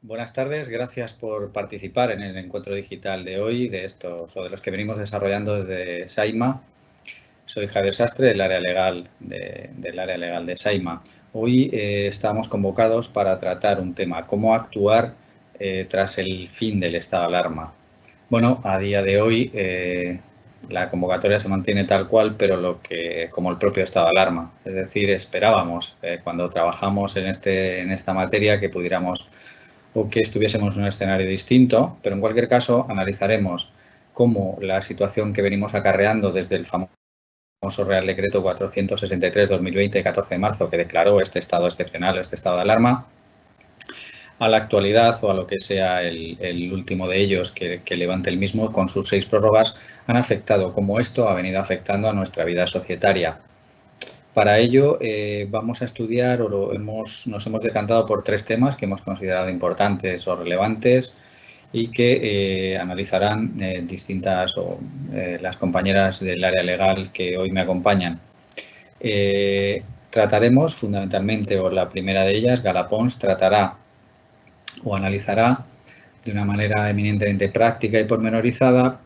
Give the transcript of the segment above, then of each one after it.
Buenas tardes, gracias por participar en el encuentro digital de hoy, de estos o de los que venimos desarrollando desde SAIMA. Soy Javier Sastre, del área legal de SAIMA. Hoy estamos convocados para tratar un tema: cómo actuar tras el fin del estado de alarma. Bueno, a día de hoy la convocatoria se mantiene tal cual, pero como el propio estado de alarma. Es decir, esperábamos cuando trabajamos en esta materia que pudiéramos o que estuviésemos en un escenario distinto, pero en cualquier caso analizaremos cómo la situación que venimos acarreando desde el famoso Real Decreto 463/2020, de 14 de marzo, que declaró este estado excepcional, este estado de alarma, a la actualidad o a lo que sea el último de ellos que levante el mismo con sus 6 prórrogas, han afectado, cómo esto ha venido afectando a nuestra vida societaria. Para ello vamos a estudiar nos hemos decantado por 3 temas que hemos considerado importantes o relevantes y que analizarán las compañeras del área legal que hoy me acompañan. Trataremos fundamentalmente, o la primera de ellas, Gala Pons, tratará o analizará de una manera eminentemente práctica y pormenorizada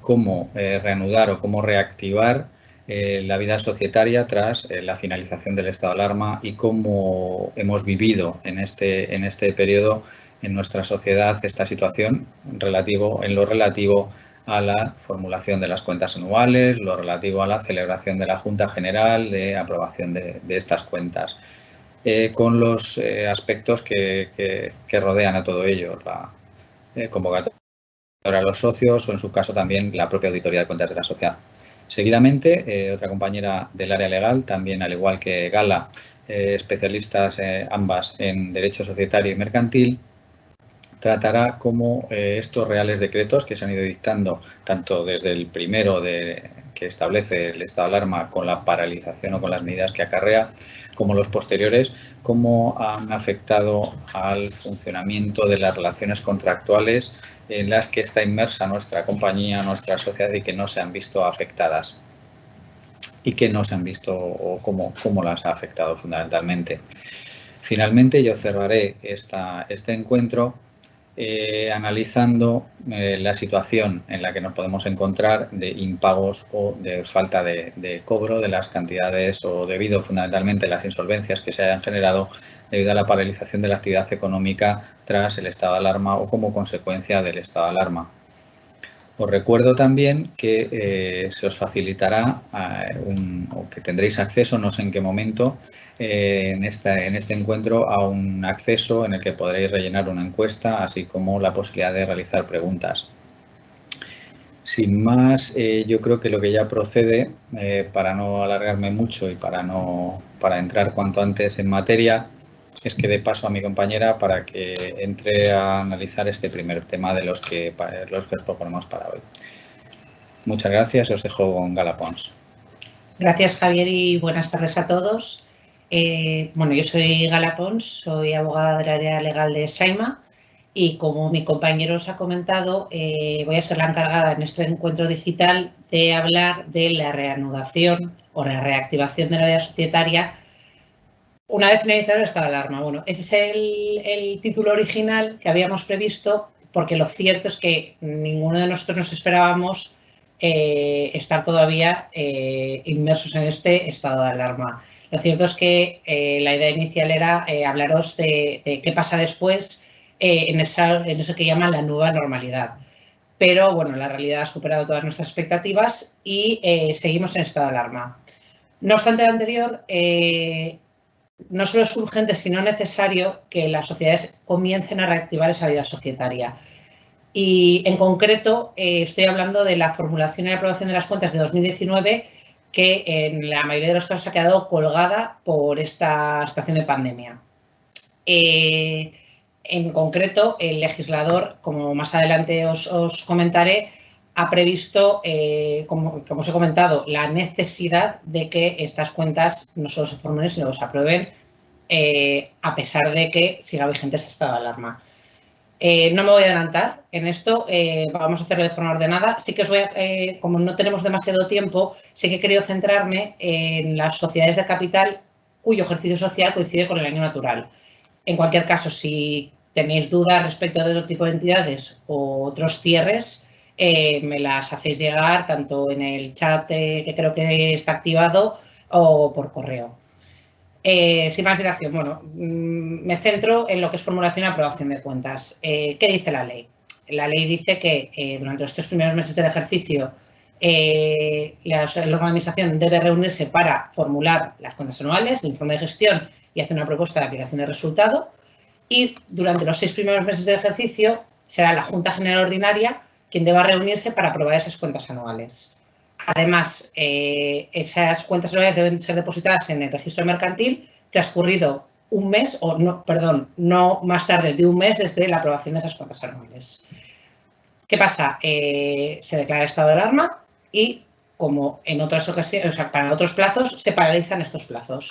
cómo reanudar o cómo reactivar la vida societaria tras la finalización del estado de alarma y cómo hemos vivido en este periodo en nuestra sociedad esta situación en lo relativo a la formulación de las cuentas anuales, lo relativo a la celebración de la Junta General de aprobación de estas cuentas, con los aspectos que rodean a todo ello, la convocatoria a los socios o, en su caso, también la propia auditoría de cuentas de la sociedad. Seguidamente, otra compañera del área legal, también al igual que Gala, especialistas ambas en derecho societario y mercantil, tratará cómo estos reales decretos que se han ido dictando, tanto desde el primero que establece el estado de alarma con la paralización o con las medidas que acarrea, como los posteriores, cómo han afectado al funcionamiento de las relaciones contractuales en las que está inmersa nuestra compañía, nuestra sociedad, y que no se han visto afectadas. Y que no se han visto o cómo las ha afectado fundamentalmente. Finalmente, yo cerraré este encuentro analizando la situación en la que nos podemos encontrar de impagos o de falta de cobro de las cantidades, o debido fundamentalmente a las insolvencias que se hayan generado debido a la paralización de la actividad económica tras el estado de alarma o como consecuencia del estado de alarma. Os recuerdo también que se os facilitará o que tendréis acceso, no sé en qué momento, en este encuentro, a un acceso en el que podréis rellenar una encuesta, así como la posibilidad de realizar preguntas. Sin más, yo creo que lo que ya procede, para no alargarme mucho y para entrar cuanto antes en materia, es que dé paso a mi compañera para que entre a analizar este primer tema de los que os proponemos para hoy. Muchas gracias, os dejo con Gala Pons. Gracias, Javier, y buenas tardes a todos. Bueno, yo soy Gala Pons, soy abogada del área legal de SAIMA y, como mi compañero os ha comentado, voy a ser la encargada en este encuentro digital de hablar de la reanudación o la reactivación de la vida societaria una vez finalizado el estado de alarma. Bueno, ese es el título original que habíamos previsto, porque lo cierto es que ninguno de nosotros nos esperábamos estar ttodavía inmersos en este estado de alarma. Lo cierto es que la idea inicial era hablaros de qué pasa después en eso que llaman la nueva normalidad. Pero, bueno, la realidad ha superado todas nuestras expectativas y seguimos en estado de alarma. No obstante lo anterior, no solo es urgente, sino necesario que las sociedades comiencen a reactivar esa vida societaria. Y, en concreto, estoy hablando de la formulación y la aprobación de las cuentas de 2019, que en la mayoría de los casos ha quedado colgada por esta situación de pandemia. En concreto, el legislador, como más adelante os comentaré, ha previsto, como os he comentado, la necesidad de que estas cuentas no solo se formulen, sino que se aprueben, a pesar de que siga vigente ese estado de alarma. No me voy a adelantar en esto, vamos a hacerlo de forma ordenada. Sí que os voy a, como no tenemos demasiado tiempo, sí que he querido centrarme en las sociedades de capital cuyo ejercicio social coincide con el año natural. En cualquier caso, si tenéis dudas respecto de otro tipo de entidades o otros cierres, me las hacéis llegar tanto en el chat que creo que está activado o por correo. Sin más dilación, bueno, me centro en lo que es formulación y aprobación de cuentas. ¿Qué dice la ley? La ley dice que durante los 3 primeros meses del ejercicio la administración debe reunirse para formular las cuentas anuales, el informe de gestión y hacer una propuesta de aplicación de resultado. Y durante los 6 primeros meses del ejercicio será la Junta General Ordinaria quien deba reunirse para aprobar esas cuentas anuales. Además, esas cuentas anuales deben ser depositadas en el registro mercantil transcurrido un mes, o no, perdón, no más tarde de un mes desde la aprobación de esas cuentas anuales. ¿Qué pasa? Se declara estado de alarma y, como en otras ocasiones, o sea, para otros plazos, se paralizan estos plazos.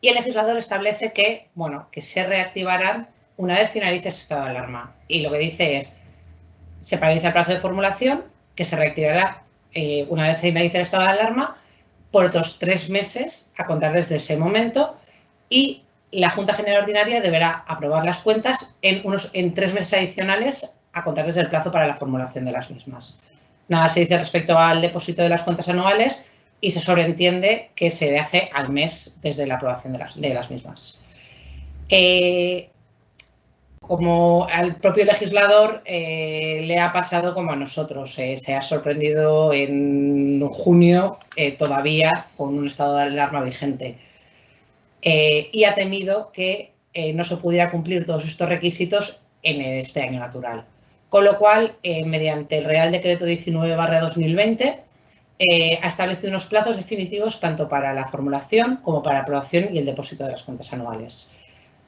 Y el legislador establece que, bueno, que se reactivarán una vez finalice ese estado de alarma. Y lo que dice es, se paraliza el plazo de formulación, que se reactivará una vez finalice el estado de alarma, por otros 3 meses a contar desde ese momento, y la Junta General Ordinaria deberá aprobar las cuentas en 3 meses adicionales a contar desde el plazo para la formulación de las mismas. Nada se dice respecto al depósito de las cuentas anuales y se sobreentiende que se hace al mes desde la aprobación de las mismas. Como al propio legislador le ha pasado como a nosotros, se ha sorprendido en junio todavía con un estado de alarma vigente y ha temido que no se pudiera cumplir todos estos requisitos en este año natural. Con lo cual, mediante el Real Decreto 19/2020, ha establecido unos plazos definitivos tanto para la formulación como para la aprobación y el depósito de las cuentas anuales.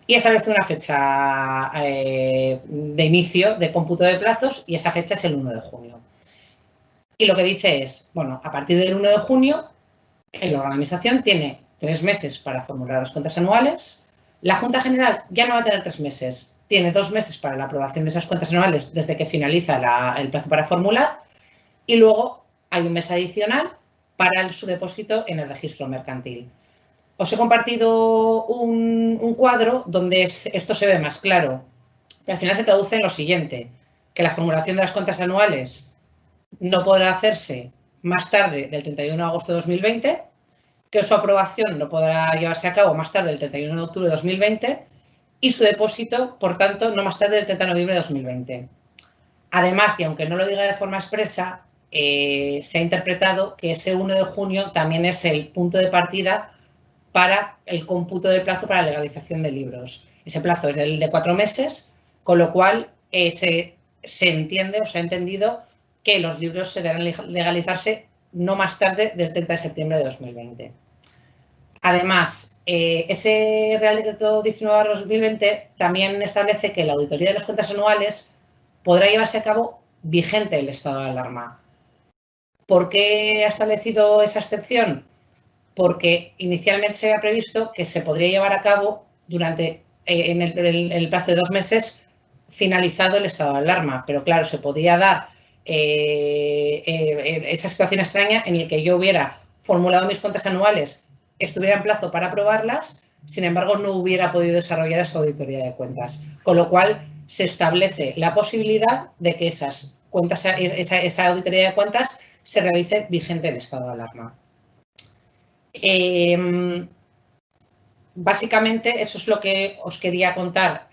Y establece una fecha de inicio de cómputo de plazos y esa fecha es el 1 de junio. Y lo que dice es, bueno, a partir del 1 de junio, la Administración tiene 3 meses para formular las cuentas anuales. La Junta General ya no va a tener 3 meses, tiene 2 meses para la aprobación de esas cuentas anuales desde que finaliza el plazo para formular y luego hay un mes adicional para su depósito en el registro mercantil. Os he compartido un cuadro donde esto se ve más claro, pero al final se traduce en lo siguiente, que la formulación de las cuentas anuales no podrá hacerse más tarde del 31 de agosto de 2020, que su aprobación no podrá llevarse a cabo más tarde del 31 de octubre de 2020 y su depósito, por tanto, no más tarde del 30 de noviembre de 2020. Además, y aunque no lo diga de forma expresa, se ha interpretado que ese 1 de junio también es el punto de partida para el cómputo del plazo para la legalización de libros. Ese plazo es de 4 meses, con lo cual se entiende o se ha entendido que los libros se deberán legalizarse no más tarde del 30 de septiembre de 2020. Además, ese Real Decreto 19/2020 también establece que la auditoría de las cuentas anuales podrá llevarse a cabo vigente el estado de alarma. ¿Por qué ha establecido esa excepción? Porque inicialmente se había previsto que se podría llevar a cabo durante en el plazo de 2 meses finalizado el estado de alarma, pero claro, se podía dar esa situación extraña en la que yo hubiera formulado mis cuentas anuales, estuviera en plazo para aprobarlas, sin embargo no hubiera podido desarrollar esa auditoría de cuentas, con lo cual se establece la posibilidad de que esas cuentas, esa auditoría de cuentas se realice vigente el estado de alarma. Básicamente, eso es lo que os quería contar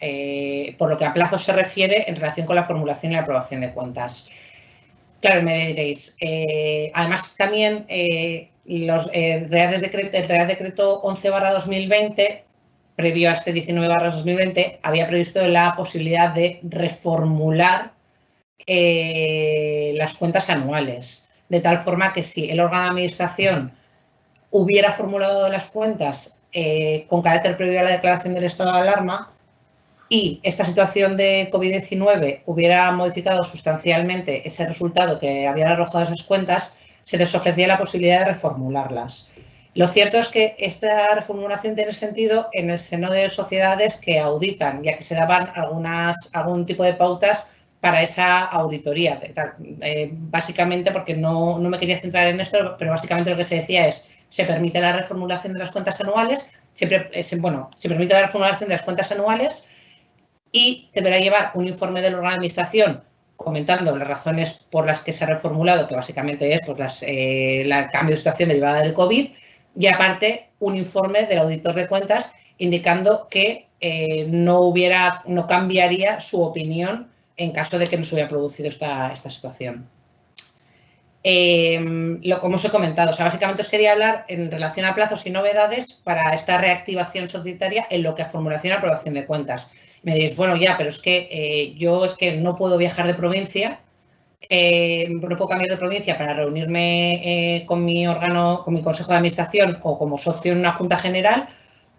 por lo que a plazos se refiere en relación con la formulación y la aprobación de cuentas. Claro, me diréis, además también el Real Decreto 11/2020, previo a este 19/2020, había previsto la posibilidad de reformular las cuentas anuales, de tal forma que si el órgano de administración hubiera formulado las cuentas con carácter previo a la declaración del estado de alarma y esta situación de COVID-19 hubiera modificado sustancialmente ese resultado que habían arrojado esas cuentas, se les ofrecía la posibilidad de reformularlas. Lo cierto es que esta reformulación tiene sentido en el seno de sociedades que auditan, ya que se daban algún tipo de pautas para esa auditoría. Básicamente, porque no me quería centrar en esto, pero básicamente lo que se decía es se permite la reformulación de las cuentas anuales, se permite la reformulación de las cuentas anuales y deberá llevar un informe del órgano de administración comentando las razones por las que se ha reformulado, que básicamente es pues, el cambio de situación derivada del COVID, y aparte un informe del auditor de cuentas indicando que no cambiaría su opinión en caso de que no se hubiera producido esta situación. Como os he comentado, o sea, básicamente os quería hablar en relación a plazos y novedades para esta reactivación societaria en lo que a formulación y aprobación de cuentas. Me diréis, bueno, ya, pero es que yo no puedo viajar de provincia, no puedo cambiar de provincia para reunirme con mi órgano, con mi consejo de administración o como socio en una junta general,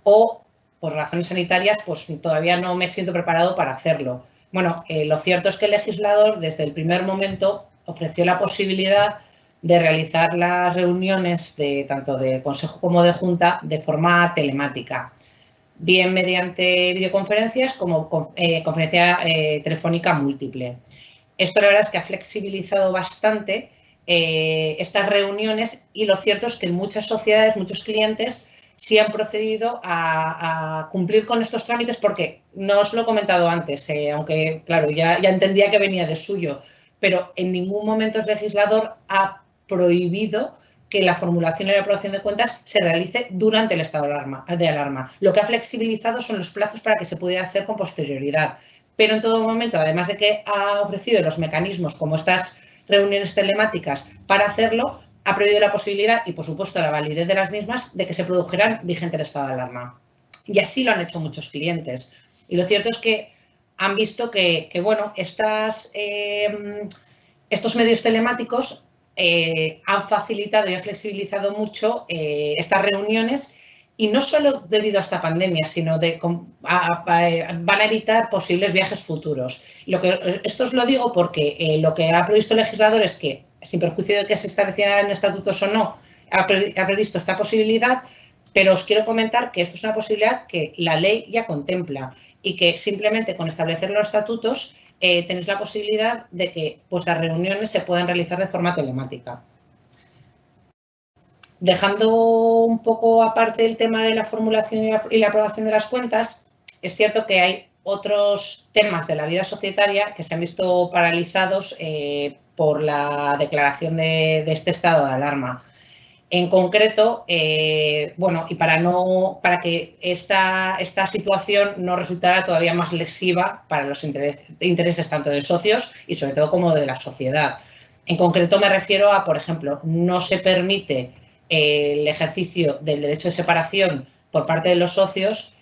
o por razones sanitarias, pues todavía no me siento preparado para hacerlo. Bueno, lo cierto es que el legislador desde el primer momento ofreció la posibilidad de realizar las reuniones tanto de consejo como de junta de forma telemática, bien mediante videoconferencias como conferencia telefónica múltiple. Esto la verdad es que ha flexibilizado bastante estas reuniones y lo cierto es que en muchas sociedades, muchos clientes sí han procedido a cumplir con estos trámites porque, no os lo he comentado antes, aunque claro, ya entendía que venía de suyo, pero en ningún momento el legislador ha prohibido que la formulación y la aprobación de cuentas se realice durante el estado de alarma. Lo que ha flexibilizado son los plazos para que se pudiera hacer con posterioridad. Pero en todo momento, además de que ha ofrecido los mecanismos como estas reuniones telemáticas para hacerlo, ha prohibido la posibilidad y, por supuesto, la validez de las mismas de que se produjeran vigente el estado de alarma. Y así lo han hecho muchos clientes. Y lo cierto es que han visto que bueno, estos medios telemáticos han facilitado y han flexibilizado mucho estas reuniones y no solo debido a esta pandemia, sino van a evitar posibles viajes futuros. Esto os lo digo porque lo que ha previsto el legislador es que, sin perjuicio de que se establecieran estatutos o no, ha previsto esta posibilidad, pero os quiero comentar que esto es una posibilidad que la ley ya contempla y que simplemente con establecer los estatutos tenéis la posibilidad de que vuestras reuniones se puedan realizar de forma telemática. Dejando un poco aparte el tema de la formulación y la aprobación de las cuentas, es cierto que hay otros temas de la vida societaria que se han visto paralizados por la declaración de este estado de alarma. En concreto, bueno, y para que esta situación no resultara todavía más lesiva para los intereses tanto de socios y sobre todo como de la sociedad. En concreto me refiero a, por ejemplo, no se permite el ejercicio del derecho de separación por parte de los socios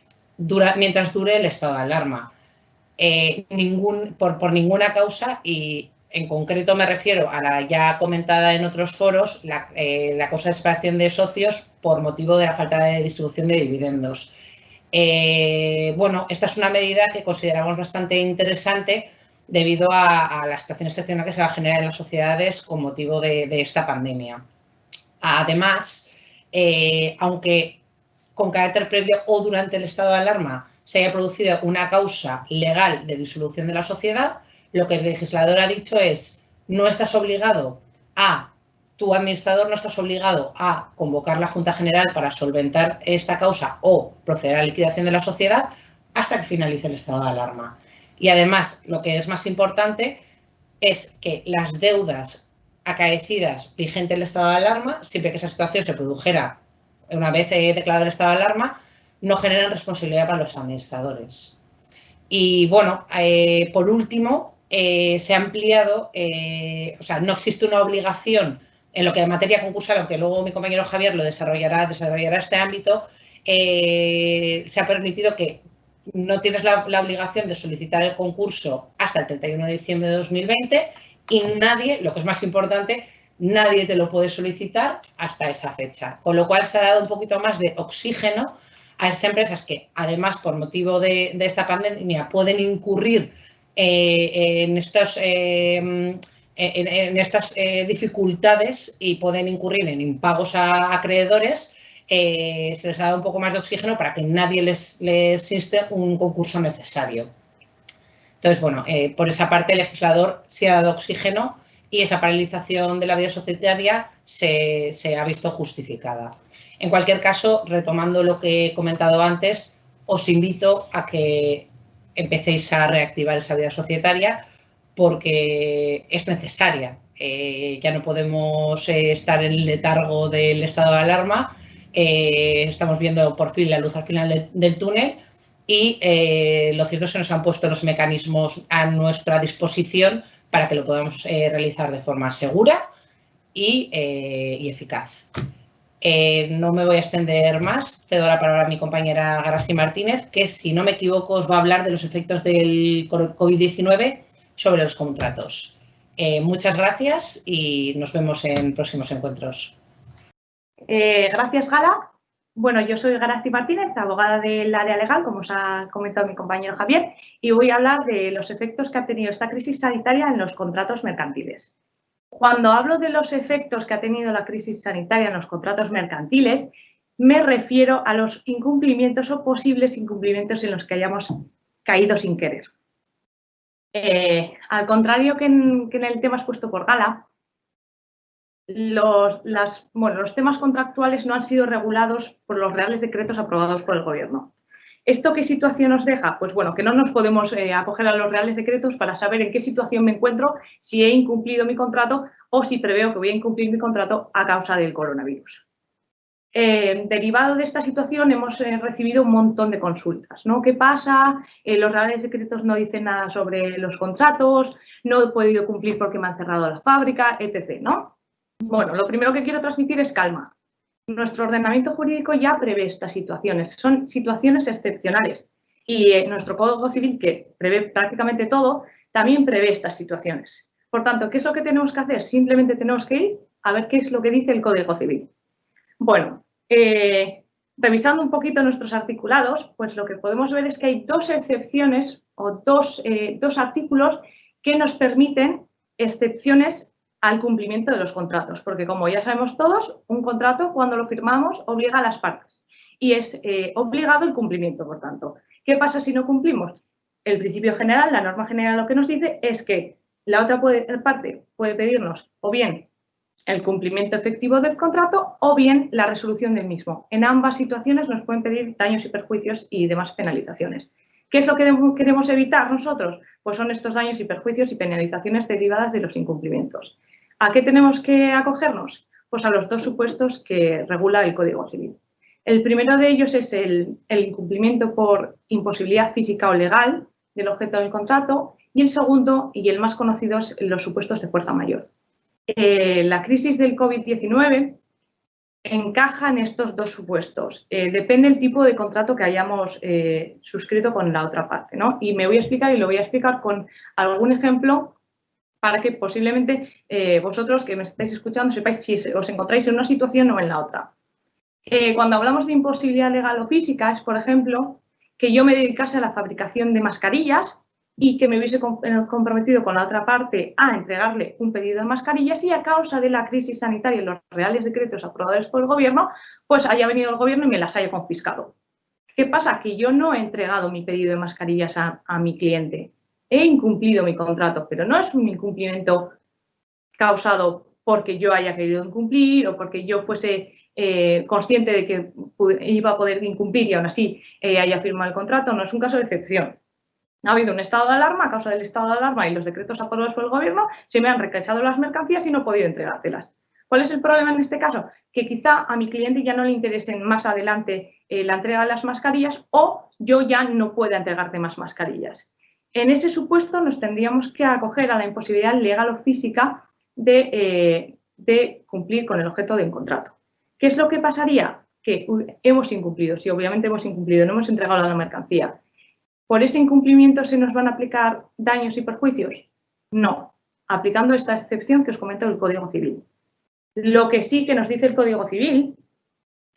mientras dure el estado de alarma. Por ninguna causa y en concreto me refiero a la ya comentada en otros foros, la causa de separación de socios por motivo de la falta de distribución de dividendos. Bueno, esta es una medida que consideramos bastante interesante debido a la situación excepcional que se va a generar en las sociedades con motivo de esta pandemia. Además, aunque con carácter previo o durante el estado de alarma se haya producido una causa legal de disolución de la sociedad, lo que el legislador ha dicho es, tu administrador no estás obligado a convocar la Junta General para solventar esta causa o proceder a la liquidación de la sociedad hasta que finalice el estado de alarma. Y además, lo que es más importante es que las deudas acaecidas vigente el estado de alarma, siempre que esa situación se produjera una vez declarado el estado de alarma, no generan responsabilidad para los administradores. Y bueno, por último, se ha ampliado, o sea, no existe una obligación en lo que en materia concursal, aunque luego mi compañero Javier lo desarrollará este ámbito, se ha permitido que no tienes la obligación de solicitar el concurso hasta el 31 de diciembre de 2020 y nadie, lo que es más importante, nadie te lo puede solicitar hasta esa fecha. Con lo cual se ha dado un poquito más de oxígeno a esas empresas que, además, por motivo de esta pandemia, pueden incurrir en estas dificultades y pueden incurrir en impagos a acreedores. Se les ha dado un poco más de oxígeno para que nadie les inste un concurso necesario. Entonces, bueno, por esa parte el legislador se ha dado oxígeno y esa paralización de la vida societaria se ha visto justificada. En cualquier caso, retomando lo que he comentado antes, os invito a que empecéis a reactivar esa vida societaria porque es necesaria. Ya no podemos estar en el letargo del estado de alarma. Estamos viendo por fin la luz al final del túnel y lo cierto es que nos han puesto los mecanismos a nuestra disposición para que lo podamos realizar de forma segura y eficaz. No me voy a extender más, cedo la palabra a mi compañera Garasi Martínez, que si no me equivoco os va a hablar de los efectos del COVID-19 sobre los contratos. Muchas gracias y nos vemos en próximos encuentros. Gracias, Gala. Bueno, yo soy Garasi Martínez, abogada del área legal, como os ha comentado mi compañero Javier, y voy a hablar de los efectos que ha tenido esta crisis sanitaria en los contratos mercantiles. Cuando hablo de los efectos que ha tenido la crisis sanitaria en los contratos mercantiles, me refiero a los incumplimientos o posibles incumplimientos en los que hayamos caído sin querer. Al contrario que en el tema expuesto por Gala, los temas contractuales no han sido regulados por los reales decretos aprobados por el Gobierno. ¿Esto qué situación nos deja? Pues bueno, que no nos podemos acoger a los reales decretos para saber en qué situación me encuentro, si he incumplido mi contrato o si preveo que voy a incumplir mi contrato a causa del coronavirus. Derivado de esta situación hemos recibido un montón de consultas, ¿no? ¿Qué pasa? Los reales decretos no dicen nada sobre los contratos, no he podido cumplir porque me han cerrado la fábrica, etc., ¿no? Bueno, lo primero que quiero transmitir es calma. Nuestro ordenamiento jurídico ya prevé estas situaciones, son situaciones excepcionales y nuestro Código Civil, que prevé prácticamente todo, también prevé estas situaciones. Por tanto, ¿qué es lo que tenemos que hacer? Simplemente tenemos que ir a ver qué es lo que dice el Código Civil. Bueno, revisando un poquito nuestros articulados, pues lo que podemos ver es que hay dos excepciones o dos artículos que nos permiten excepciones al cumplimiento de los contratos, porque como ya sabemos todos, un contrato cuando lo firmamos obliga a las partes y es obligado el cumplimiento, por tanto. ¿Qué pasa si no cumplimos? El principio general, la norma general lo que nos dice es que la otra parte puede pedirnos o bien el cumplimiento efectivo del contrato o bien la resolución del mismo. En ambas situaciones nos pueden pedir daños y perjuicios y demás penalizaciones. ¿Qué es lo que queremos evitar nosotros? Pues son estos daños y perjuicios y penalizaciones derivadas de los incumplimientos. ¿A qué tenemos que acogernos? Pues a los dos supuestos que regula el Código Civil. El primero de ellos es el incumplimiento por imposibilidad física o legal del objeto del contrato y el segundo y el más conocido es los supuestos de fuerza mayor. La crisis del COVID-19 encaja en estos dos supuestos. Depende del tipo de contrato que hayamos suscrito con la otra parte, ¿no? Y me voy a explicar y lo voy a explicar con algún ejemplo para que posiblemente vosotros que me estáis escuchando sepáis si os encontráis en una situación o en la otra. Cuando hablamos de imposibilidad legal o física es, por ejemplo, que yo me dedicase a la fabricación de mascarillas y que me hubiese comprometido con la otra parte a entregarle un pedido de mascarillas y a causa de la crisis sanitaria y los reales decretos aprobados por el Gobierno, pues haya venido el Gobierno y me las haya confiscado. ¿Qué pasa? Que yo no he entregado mi pedido de mascarillas a mi cliente. He incumplido mi contrato, pero no es un incumplimiento causado porque yo haya querido incumplir o porque yo fuese consciente de que iba a poder incumplir y aún así haya firmado el contrato. No es un caso de excepción. Ha habido un estado de alarma, a causa del estado de alarma y los decretos aprobados por el Gobierno, se me han requisado las mercancías y no he podido entregártelas. ¿Cuál es el problema en este caso? Que quizá a mi cliente ya no le interesen más adelante la entrega de las mascarillas o yo ya no pueda entregarte más mascarillas. En ese supuesto nos tendríamos que acoger a la imposibilidad legal o física de cumplir con el objeto de un contrato. ¿Qué es lo que pasaría? Que hemos incumplido, sí, obviamente hemos incumplido, no hemos entregado la mercancía. ¿Por ese incumplimiento se nos van a aplicar daños y perjuicios? No, aplicando esta excepción que os comento del Código Civil. Lo que sí que nos dice el Código Civil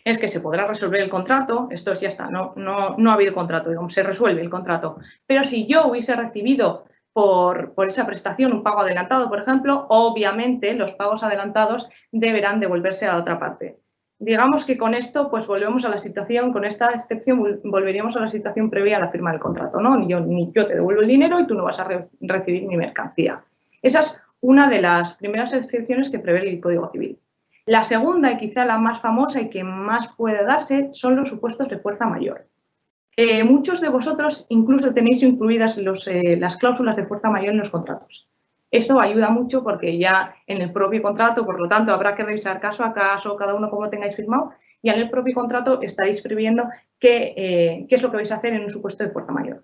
es que se podrá resolver el contrato, esto ya está, no ha habido contrato, digamos, se resuelve el contrato. Pero si yo hubiese recibido por esa prestación un pago adelantado, por ejemplo, obviamente los pagos adelantados deberán devolverse a la otra parte. Digamos que con esto, pues volvemos a la situación, con esta excepción, volveríamos a la situación previa a la firma del contrato, ¿no? Ni yo te devuelvo el dinero y tú no vas a recibir mi mercancía. Esa es una de las primeras excepciones que prevé el Código Civil. La segunda, y quizá la más famosa y que más puede darse, son los supuestos de fuerza mayor. Muchos de vosotros incluso tenéis incluidas las cláusulas de fuerza mayor en los contratos. Esto ayuda mucho porque ya en el propio contrato, por lo tanto, habrá que revisar caso a caso, cada uno como tengáis firmado, y en el propio contrato estaréis previendo qué es lo que vais a hacer en un supuesto de fuerza mayor.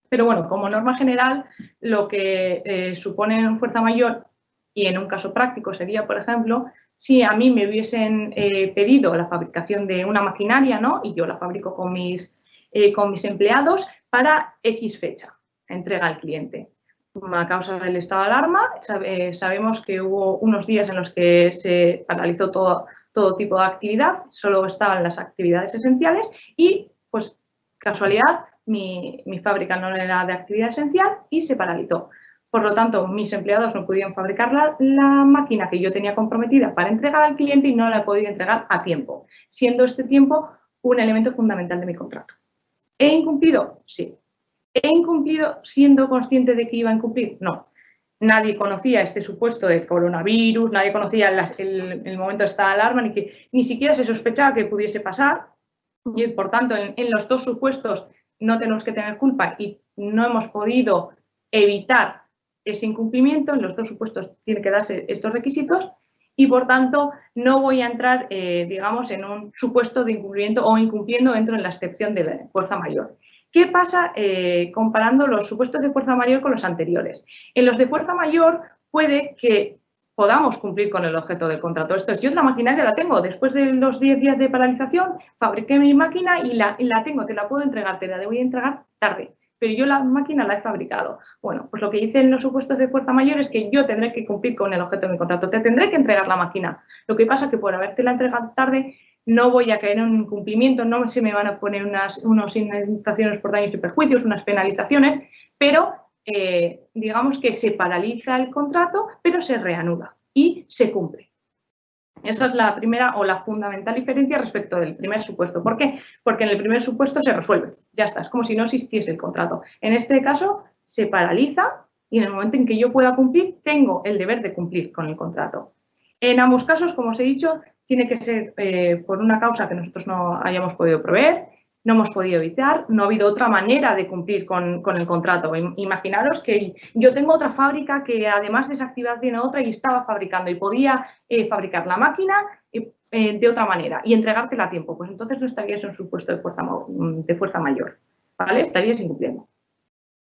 Pero bueno, como norma general, lo que supone fuerza mayor, y en un caso práctico sería, por ejemplo, si a mí me hubiesen pedido la fabricación de una maquinaria, ¿no? Y yo la fabrico con mis empleados para X fecha, entrega al cliente. A causa del estado de alarma, sabemos que hubo unos días en los que se paralizó todo tipo de actividad, solo estaban las actividades esenciales y, pues, casualidad, mi fábrica no era de actividad esencial y se paralizó. Por lo tanto, mis empleados no pudieron fabricar la máquina que yo tenía comprometida para entregar al cliente y no la he podido entregar a tiempo, siendo este tiempo un elemento fundamental de mi contrato. ¿He incumplido? Sí. ¿He incumplido siendo consciente de que iba a incumplir? No. Nadie conocía este supuesto de coronavirus, nadie conocía el momento de esta alarma, ni siquiera se sospechaba que pudiese pasar. Y, por tanto, en los dos supuestos no tenemos que tener culpa y no hemos podido evitar ese incumplimiento. En los dos supuestos tienen que darse estos requisitos y, por tanto, no voy a entrar, digamos, en un supuesto de incumplimiento o incumpliendo entro en la excepción de la fuerza mayor. ¿Qué pasa comparando los supuestos de fuerza mayor con los anteriores? En los de fuerza mayor puede que podamos cumplir con el objeto del contrato. Esto es, yo la maquinaria la tengo, después de los 10 días de paralización, fabriqué mi máquina y la tengo, te la puedo entregar, te la voy a entregar tarde, pero yo la máquina la he fabricado. Bueno, pues lo que dice en los supuestos de fuerza mayor es que yo tendré que cumplir con el objeto de mi contrato, te tendré que entregar la máquina. Lo que pasa es que por haberte la entregado tarde, no voy a caer en un incumplimiento, no se me van a poner unas indemnizaciones por daños y perjuicios, unas penalizaciones, pero digamos que se paraliza el contrato, pero se reanuda y se cumple. Esa es la primera o la fundamental diferencia respecto del primer supuesto. ¿Por qué? Porque en el primer supuesto se resuelve, ya está, es como si no existiese el contrato. En este caso se paraliza y en el momento en que yo pueda cumplir, tengo el deber de cumplir con el contrato. En ambos casos, como os he dicho, tiene que ser por una causa que nosotros no hayamos podido prever, no hemos podido evitar, no ha habido otra manera de cumplir con el contrato. Imaginaros que yo tengo otra fábrica que además de esa actividad tiene otra y estaba fabricando y podía fabricar la máquina de otra manera y entregártela a tiempo. Pues entonces no estarías en un supuesto de fuerza mayor, ¿vale? Estarías incumpliendo.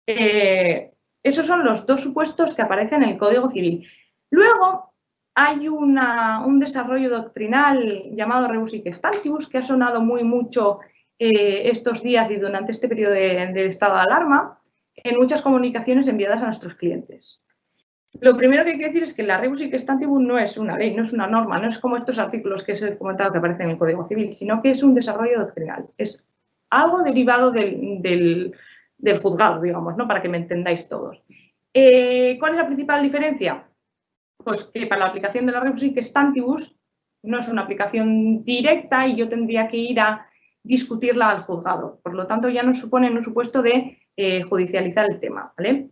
Esos son los dos supuestos que aparecen en el Código Civil. Luego, hay un desarrollo doctrinal llamado rebus sic stantibus que ha sonado mucho estos días y durante este periodo de estado de alarma en muchas comunicaciones enviadas a nuestros clientes. Lo primero que hay que decir es que la rebus sic stantibus no es una ley, no es una norma, no es como estos artículos que os he comentado que aparecen en el Código Civil, sino que es un desarrollo doctrinal. Es algo derivado del juzgado, digamos, ¿no? Para que me entendáis todos. ¿Cuál es la principal diferencia? Pues que para la aplicación de la rebus sic stantibus no es una aplicación directa y yo tendría que ir a discutirla al juzgado. Por lo tanto, ya nos supone un supuesto de judicializar el tema, ¿vale?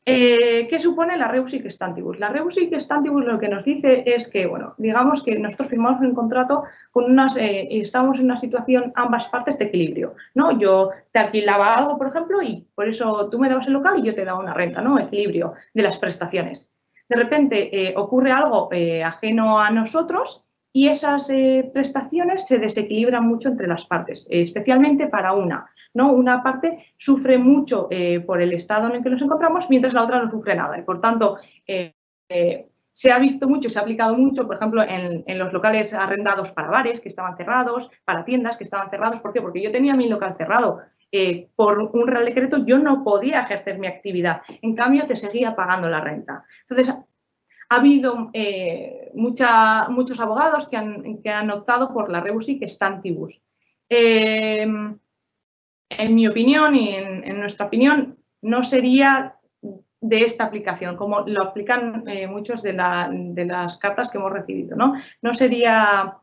¿Qué supone la rebus sic stantibus? La rebus sic stantibus lo que nos dice es que, bueno, digamos que nosotros firmamos un contrato con estamos en una situación ambas partes de equilibrio, ¿no? Yo te alquilaba algo, por ejemplo, y por eso tú me dabas el local y yo te daba una renta, ¿no? Equilibrio de las prestaciones. De repente ocurre algo ajeno a nosotros y esas prestaciones se desequilibran mucho entre las partes, especialmente para una, ¿no? Una parte sufre mucho por el estado en el que nos encontramos, mientras la otra no sufre nada. Y, por tanto, se ha visto mucho, se ha aplicado mucho, por ejemplo, en los locales arrendados para bares que estaban cerrados, para tiendas que estaban cerrados. ¿Por qué? Porque yo tenía mi local cerrado. Por un Real Decreto yo no podía ejercer mi actividad, en cambio te seguía pagando la renta. Entonces, ha habido muchos abogados que han optado por la rebus sic stantibus. En mi opinión y en nuestra opinión, no sería de esta aplicación, como lo aplican muchos de las cartas que hemos recibido, ¿no? No sería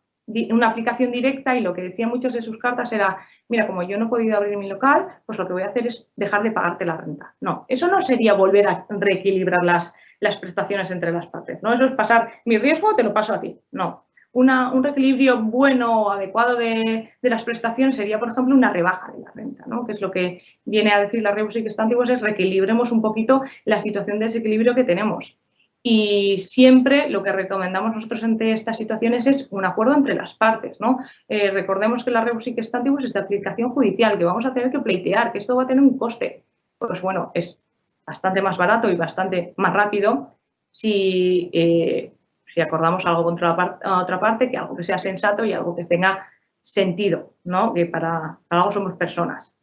una aplicación directa y lo que decían muchas de sus cartas era, mira, como yo no he podido abrir mi local, pues lo que voy a hacer es dejar de pagarte la renta. No, eso no sería volver a reequilibrar las prestaciones entre las partes, ¿no? Eso es pasar mi riesgo, te lo paso a ti. No. un reequilibrio bueno o adecuado de las prestaciones sería, por ejemplo, una rebaja de la renta, ¿no? Que es lo que viene a decir la rebus sic stantibus, es reequilibremos un poquito la situación de desequilibrio que tenemos. Y siempre lo que recomendamos nosotros ante estas situaciones es un acuerdo entre las partes, ¿no? Recordemos que la rebus sic stantibus es de aplicación judicial, que vamos a tener que pleitear, que esto va a tener un coste. Pues bueno, es bastante más barato y bastante más rápido si acordamos algo contra la otra parte, que algo que sea sensato y algo que tenga sentido, ¿no? Que para algo somos personas.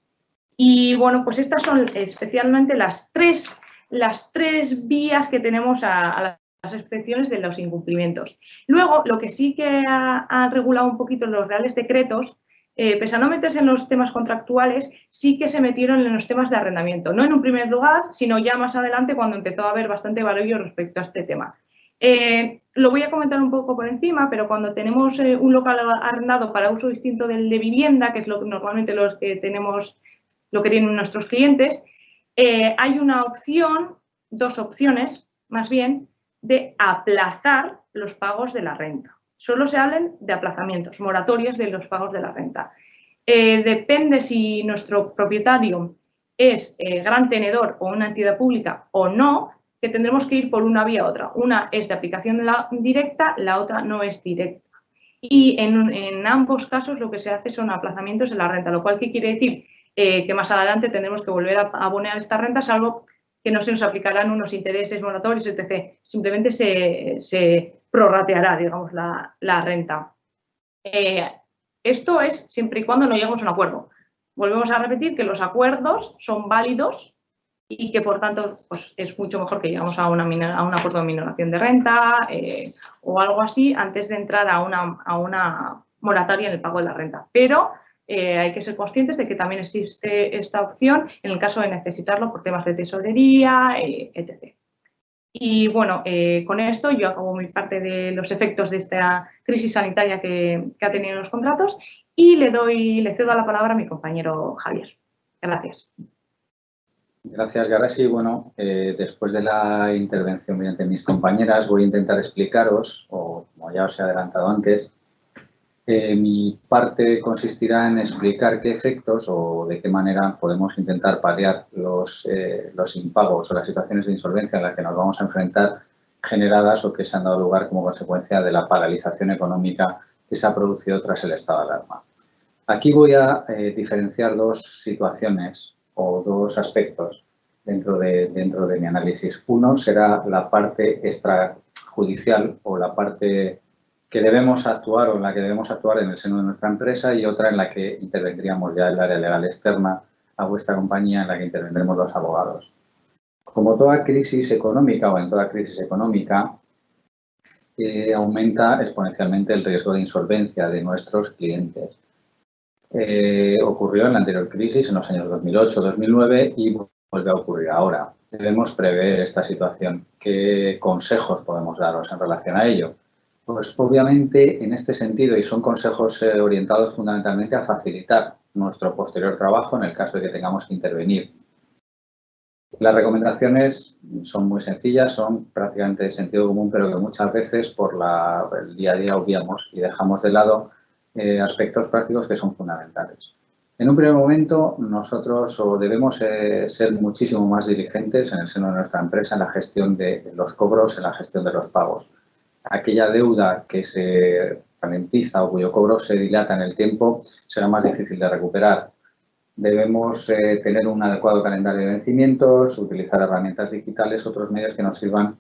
Y bueno, pues estas son especialmente las tres vías que tenemos a las excepciones de los incumplimientos. Luego, lo que sí que ha regulado un poquito los reales decretos, pese a no meterse en los temas contractuales, sí que se metieron en los temas de arrendamiento. No en un primer lugar, sino ya más adelante cuando empezó a haber bastante barullo respecto a este tema. Lo voy a comentar un poco por encima, pero cuando tenemos un local arrendado para uso distinto del de vivienda, que es lo que normalmente lo que tienen nuestros clientes, hay una opción, dos opciones más bien, de aplazar los pagos de la renta. Solo se hablan de aplazamientos, moratorias de los pagos de la renta. Depende si nuestro propietario es gran tenedor o una entidad pública o no, que tendremos que ir por una vía u otra. Una es de aplicación directa, la otra no es directa. Y en ambos casos lo que se hace son aplazamientos de la renta, lo cual ¿qué quiere decir? Que más adelante tendremos que volver a abonar esta renta, salvo que no se nos aplicarán unos intereses moratorios, etc. Simplemente se prorrateará, digamos, la renta. Esto es siempre y cuando no lleguemos a un acuerdo. Volvemos a repetir que los acuerdos son válidos y que, por tanto, pues, es mucho mejor que lleguemos a un acuerdo de minoración de renta o algo así antes de entrar a una moratoria en el pago de la renta. Pero hay que ser conscientes de que también existe esta opción en el caso de necesitarlo por temas de tesorería, etc. Y bueno, con esto yo acabo mi parte de los efectos de esta crisis sanitaria que ha tenido los contratos y le cedo la palabra a mi compañero Javier. Gracias. Gracias, Garasi. Bueno, después de la intervención mediante mis compañeras, voy a intentar explicaros, o como ya os he adelantado antes, mi parte consistirá en explicar qué efectos o de qué manera podemos intentar paliar los impagos o las situaciones de insolvencia en las que nos vamos a enfrentar generadas o que se han dado lugar como consecuencia de la paralización económica que se ha producido tras el estado de alarma. Aquí voy a diferenciar dos situaciones o dos aspectos dentro de mi análisis. Uno será la parte extrajudicial o la parte que debemos actuar o en la que debemos actuar en el seno de nuestra empresa y otra en la que intervendríamos ya el área legal externa a vuestra compañía, en la que intervendremos los abogados. Como toda crisis económica o en toda crisis económica, aumenta exponencialmente el riesgo de insolvencia de nuestros clientes. Ocurrió en la anterior crisis, en los años 2008-2009 y vuelve a ocurrir ahora. Debemos prever esta situación. ¿Qué consejos podemos daros en relación a ello? Pues obviamente en este sentido, y son consejos orientados fundamentalmente a facilitar nuestro posterior trabajo en el caso de que tengamos que intervenir. Las recomendaciones son muy sencillas, son prácticamente de sentido común, pero que muchas veces por el día a día obviamos y dejamos de lado aspectos prácticos que son fundamentales. En un primer momento, nosotros debemos ser muchísimo más diligentes en el seno de nuestra empresa en la gestión de los cobros, en la gestión de los pagos. Aquella deuda que se ralentiza o cuyo cobro se dilata en el tiempo será más difícil de recuperar. Debemos tener un adecuado calendario de vencimientos, utilizar herramientas digitales, otros medios que nos sirvan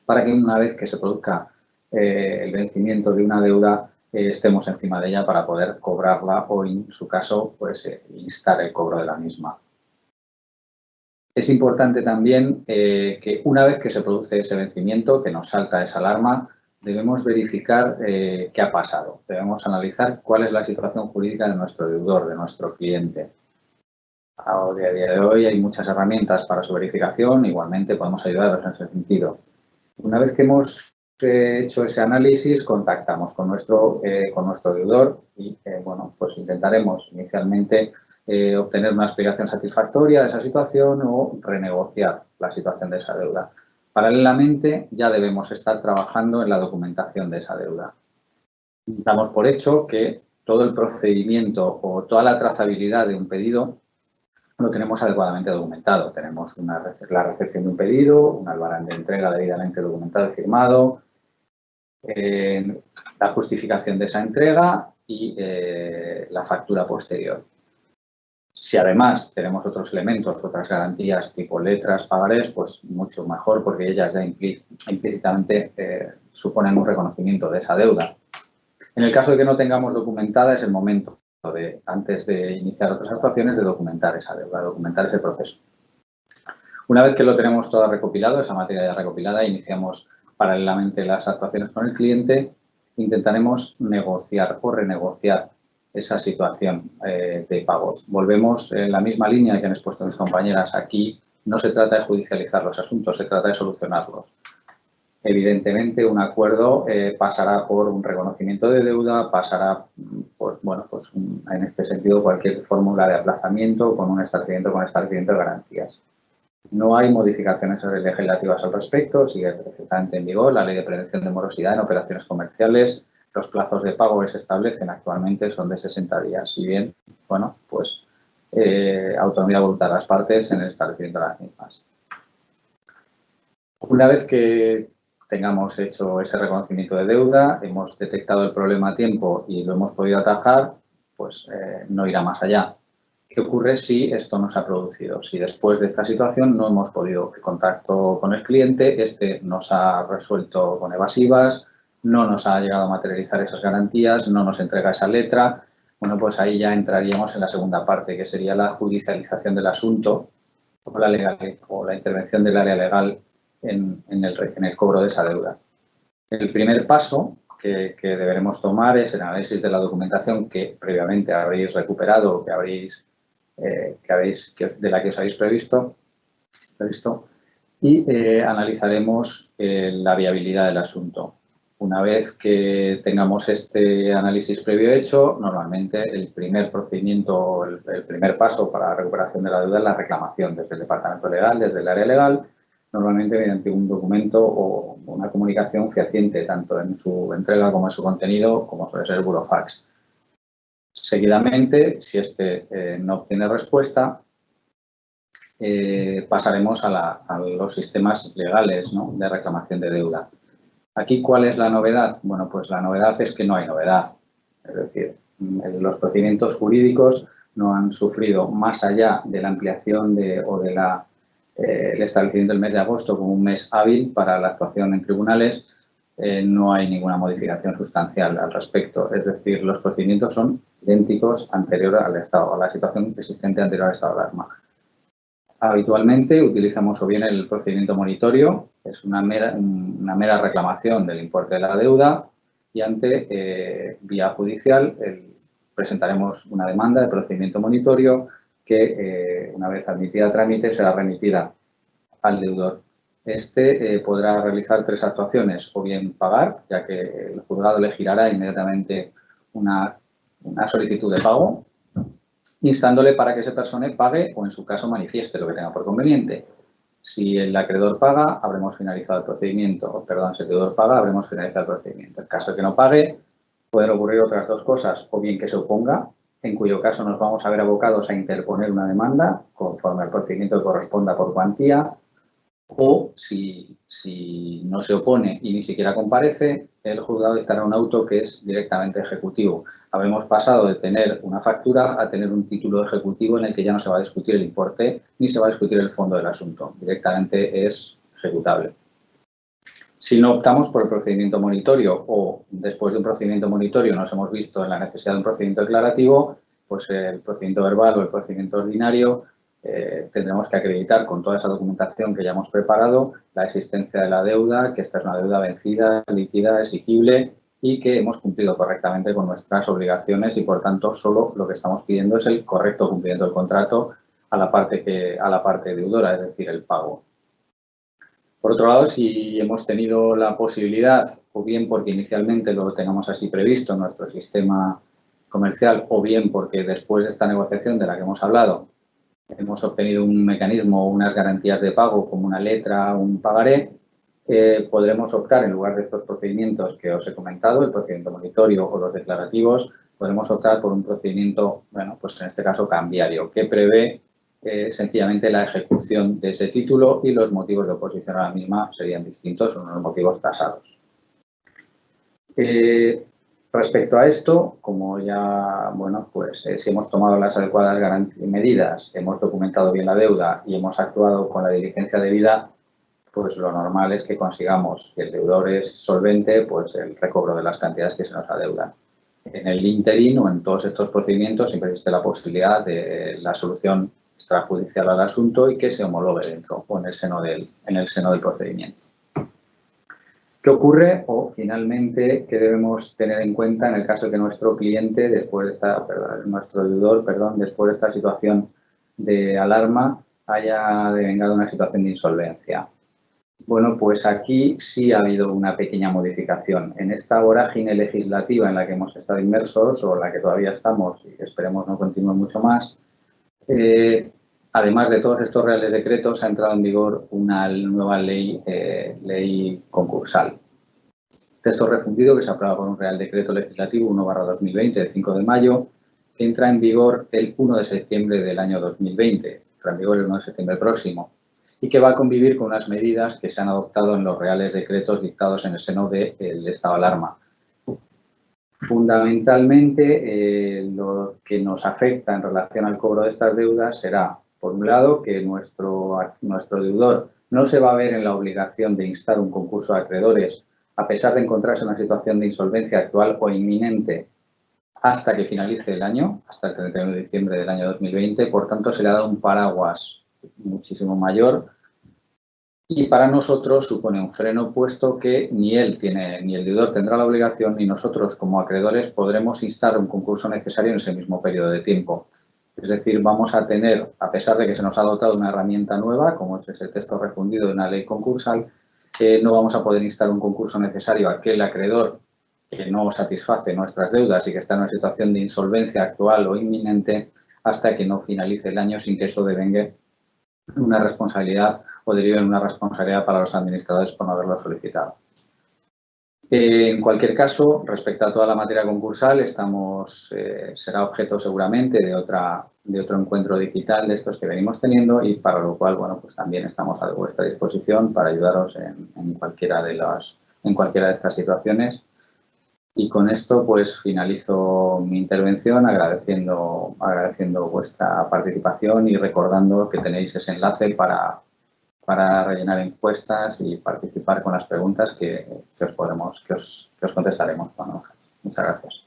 para que una vez que se produzca el vencimiento de una deuda estemos encima de ella para poder cobrarla o, en su caso, pues instar el cobro de la misma. Es importante también que una vez que se produce ese vencimiento, que nos salta esa alarma, debemos verificar qué ha pasado. Debemos analizar cuál es la situación jurídica de nuestro deudor, de nuestro cliente. A día de hoy hay muchas herramientas para su verificación, igualmente podemos ayudaros en ese sentido. Una vez que hemos hecho ese análisis, contactamos con nuestro deudor y bueno, pues intentaremos inicialmente obtener una explicación satisfactoria de esa situación o renegociar la situación de esa deuda. Paralelamente, ya debemos estar trabajando en la documentación de esa deuda. damos por hecho que todo el procedimiento o toda la trazabilidad de un pedido lo tenemos adecuadamente documentado. Tenemos la recepción de un pedido, un albarán de entrega debidamente documentado y firmado, la justificación de esa entrega y la factura posterior. Si además tenemos otros elementos, otras garantías tipo letras, pagarés, pues mucho mejor porque ellas ya implícitamente suponen un reconocimiento de esa deuda. En el caso de que no tengamos documentada, es el momento antes de iniciar otras actuaciones, de documentar esa deuda, documentar ese proceso. Una vez que lo tenemos todo recopilado, esa materia ya recopilada, iniciamos paralelamente las actuaciones con el cliente, intentaremos negociar o renegociar esa situación de pagos. Volvemos en la misma línea que han expuesto mis compañeras. Aquí no se trata de judicializar los asuntos, se trata de solucionarlos. Evidentemente, un acuerdo pasará por un reconocimiento de deuda, pasará por, bueno, pues en este sentido, cualquier fórmula de aplazamiento con establecimiento de garantías. No hay modificaciones legislativas al respecto, sigue perfectamente en vigor la Ley de Prevención de Morosidad en operaciones comerciales. Los plazos de pago que se establecen actualmente son de 60 días. Y bien, bueno, pues autonomía voluntad de las partes en el establecimiento de las mismas. Una vez que tengamos hecho ese reconocimiento de deuda, hemos detectado el problema a tiempo y lo hemos podido atajar, pues no irá más allá. ¿Qué ocurre si esto no se ha producido? Si después de esta situación no hemos podido contacto con el cliente, este nos ha resuelto con evasivas, no nos ha llegado a materializar esas garantías, no nos entrega esa letra, bueno, pues ahí ya entraríamos en la segunda parte, que sería la judicialización del asunto o la intervención del área legal en el cobro de esa deuda. El primer paso que deberemos tomar es el análisis de la documentación que previamente habréis recuperado, de la que os habéis previsto y analizaremos la viabilidad del asunto. Una vez que tengamos este análisis previo hecho, normalmente el primer procedimiento, el primer paso para la recuperación de la deuda es la reclamación desde el departamento legal, desde el área legal, normalmente mediante un documento o una comunicación fehaciente, tanto en su entrega como en su contenido, como suele ser el burofax. Seguidamente, si este no obtiene respuesta, pasaremos a los sistemas legales, ¿no?, de reclamación de deuda. Aquí, ¿cuál es la novedad? Bueno, pues la novedad es que no hay novedad. Es decir, los procedimientos jurídicos no han sufrido, más allá de la ampliación el establecimiento del mes de agosto como un mes hábil para la actuación en tribunales, no hay ninguna modificación sustancial al respecto. Es decir, los procedimientos son idénticos anterior al estado, a la situación existente anterior al estado de alarma. Habitualmente utilizamos o bien el procedimiento monitorio, que es una mera reclamación del importe de la deuda, y ante vía judicial presentaremos una demanda de procedimiento monitorio que, una vez admitida a trámite, será remitida al deudor. Este podrá realizar tres actuaciones, o bien pagar, ya que el juzgado le girará inmediatamente una solicitud de pago, instándole para que ese persone pague o, en su caso, manifieste lo que tenga por conveniente. Si el acreedor paga, habremos finalizado el procedimiento. Perdón, si el deudor paga, habremos finalizado el procedimiento. En caso de que no pague, pueden ocurrir otras dos cosas, o bien que se oponga, en cuyo caso nos vamos a ver abocados a interponer una demanda conforme al procedimiento que corresponda por cuantía, o si no se opone y ni siquiera comparece, el juzgado dictará un auto que es directamente ejecutivo. Habremos pasado de tener una factura a tener un título ejecutivo en el que ya no se va a discutir el importe ni se va a discutir el fondo del asunto. Directamente es ejecutable. Si no optamos por el procedimiento monitorio o después de un procedimiento monitorio nos hemos visto en la necesidad de un procedimiento declarativo, pues el procedimiento verbal o el procedimiento ordinario tendremos que acreditar con toda esa documentación que ya hemos preparado la existencia de la deuda, que esta es una deuda vencida, líquida, exigible y que hemos cumplido correctamente con nuestras obligaciones y, por tanto, solo lo que estamos pidiendo es el correcto cumplimiento del contrato a la parte deudora, es decir, el pago. Por otro lado, si hemos tenido la posibilidad, o bien porque inicialmente lo tengamos así previsto en nuestro sistema comercial, o bien porque después de esta negociación de la que hemos hablado, hemos obtenido un mecanismo o unas garantías de pago como una letra o un pagaré, podremos optar, en lugar de estos procedimientos que os he comentado, el procedimiento monitorio o los declarativos, podremos optar por un procedimiento, bueno, pues en este caso cambiario, que prevé sencillamente la ejecución de ese título y los motivos de oposición a la misma serían distintos, son unos motivos tasados. Respecto a esto, como ya, bueno, pues si hemos tomado las adecuadas medidas, hemos documentado bien la deuda y hemos actuado con la diligencia debida, pues lo normal es que consigamos, si el deudor es solvente, pues el recobro de las cantidades que se nos adeudan. En el ínterin o en todos estos procedimientos siempre existe la posibilidad de la solución extrajudicial al asunto y que se homologue dentro o en el seno del procedimiento. ¿Qué ocurre? O finalmente, ¿qué debemos tener en cuenta en el caso de que nuestro cliente, nuestro deudor, después de esta situación de alarma, haya devengado una situación de insolvencia? Bueno, pues aquí sí ha habido una pequeña modificación. En esta vorágine legislativa en la que hemos estado inmersos o en la que todavía estamos y que esperemos no continúe mucho más, además de todos estos reales decretos, ha entrado en vigor una nueva ley concursal. Texto refundido que se aprueba por un Real Decreto Legislativo 1/2020 de 5 de mayo, que entra en vigor el 1 de septiembre del año 2020, entra en vigor el 1 de septiembre próximo, y que va a convivir con unas medidas que se han adoptado en los reales decretos dictados en el seno del estado de alarma. Fundamentalmente, lo que nos afecta en relación al cobro de estas deudas será, por un lado, que nuestro deudor no se va a ver en la obligación de instar un concurso de acreedores a pesar de encontrarse en una situación de insolvencia actual o inminente hasta que finalice el año, hasta el 31 de diciembre del año 2020. Por tanto, se le ha dado un paraguas muchísimo mayor y para nosotros supone un freno, puesto que ni el deudor tendrá la obligación ni nosotros como acreedores podremos instar un concurso necesario en ese mismo periodo de tiempo. Es decir, vamos a tener, a pesar de que se nos ha dotado una herramienta nueva, como es ese texto refundido de una ley concursal, no vamos a poder instar un concurso necesario a aquel acreedor que no satisface nuestras deudas y que está en una situación de insolvencia actual o inminente hasta que no finalice el año, sin que eso devengue una responsabilidad o derive en una responsabilidad para los administradores por no haberlo solicitado. En cualquier caso, respecto a toda la materia concursal, será objeto seguramente de otro encuentro digital de estos que venimos teniendo y para lo cual, bueno, pues también estamos a vuestra disposición para ayudaros en cualquiera de estas situaciones. Y con esto, pues finalizo mi intervención agradeciendo vuestra participación y recordando que tenéis ese enlace para rellenar encuestas y participar con las preguntas que os contestaremos. Bueno, muchas gracias.